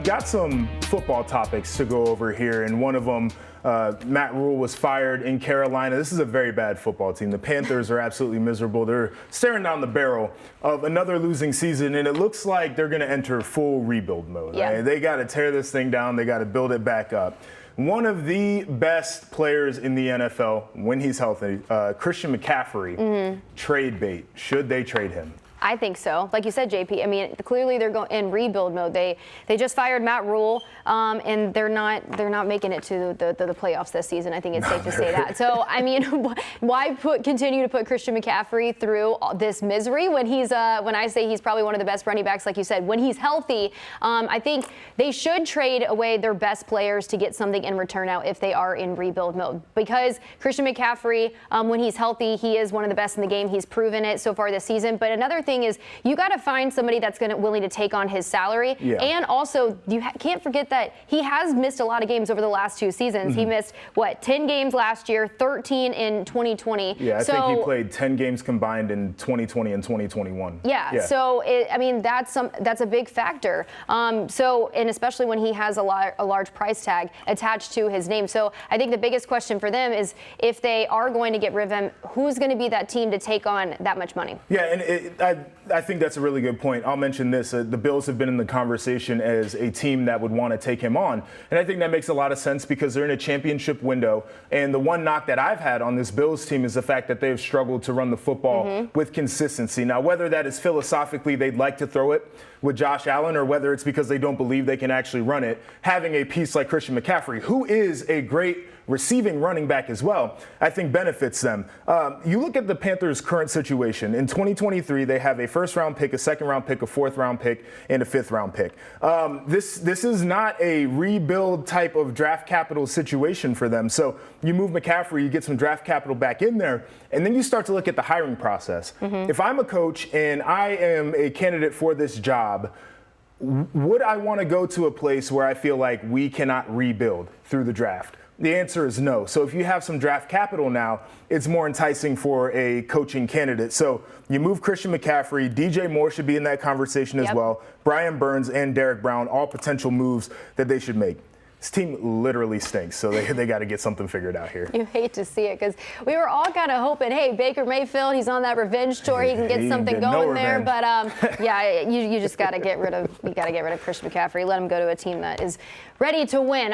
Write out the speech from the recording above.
got some football topics to go over here, and one of them, Matt Rule was fired in Carolina. This is a very bad football team. The Panthers are absolutely miserable. They're staring down the barrel of another losing season, and it looks like they're going to enter full rebuild mode. Yeah. Right? They got to tear this thing down. They got to build it back up. One of the best players in the NFL, when he's healthy, Christian McCaffrey, trade bait. Should they trade him? I think so. Like you said, JP, I mean, clearly they're going in rebuild mode. They just fired Matt Rule, and they're not making it to the playoffs this season. I think it's safe to say that. So, I mean, why continue to put Christian McCaffrey through this misery when he's when I say he's probably one of the best running backs, like you said, when he's healthy? I think they should trade away their best players to get something in return now if they are in rebuild mode, because Christian McCaffrey, when he's healthy, he is one of the best in the game. He's proven it so far this season. But another thing is you got to find somebody that's willing to take on his salary. Yeah. And also you can't forget that he has missed a lot of games over the last 2 seasons. He missed 10 games last year, 13 in 2020. Yeah, I think he played 10 games combined in 2020 and 2021. Yeah. So I mean that's a big factor. And especially when he has a large price tag attached to his name. So I think the biggest question for them is if they are going to get rid of him, who's going to be that team to take on that much money? Yeah, and I think that's a really good point. I'll mention this. The Bills have been in the conversation as a team that would want to take him on. And I think that makes a lot of sense because they're in a championship window. And the one knock that I've had on this Bills team is the fact that they've struggled to run the football with consistency. Now, whether that is philosophically they'd like to throw it with Josh Allen or whether it's because they don't believe they can actually run it, having a piece like Christian McCaffrey, who is a great receiving running back as well, I think benefits them. You look at the Panthers' current situation. In 2023, they have a first-round pick, a second-round pick, a fourth-round pick, and a fifth-round pick. This is not a rebuild type of draft capital situation for them. So you move McCaffrey, you get some draft capital back in there, and then you start to look at the hiring process. If I'm a coach and I am a candidate for this job, would I want to go to a place where I feel like we cannot rebuild through the draft? The answer is no. So if you have some draft capital now, it's more enticing for a coaching candidate. So you move Christian McCaffrey, DJ Moore should be in that conversation as well. Brian Burns and Derek Brown, all potential moves that they should make. This team literally stinks, so they got to get something figured out here. You hate to see it because we were all kind of hoping, hey, Baker Mayfield, he's on that revenge tour, he can get something going there. But yeah, you just got to get rid of Christian McCaffrey. Let him go to a team that is ready to win.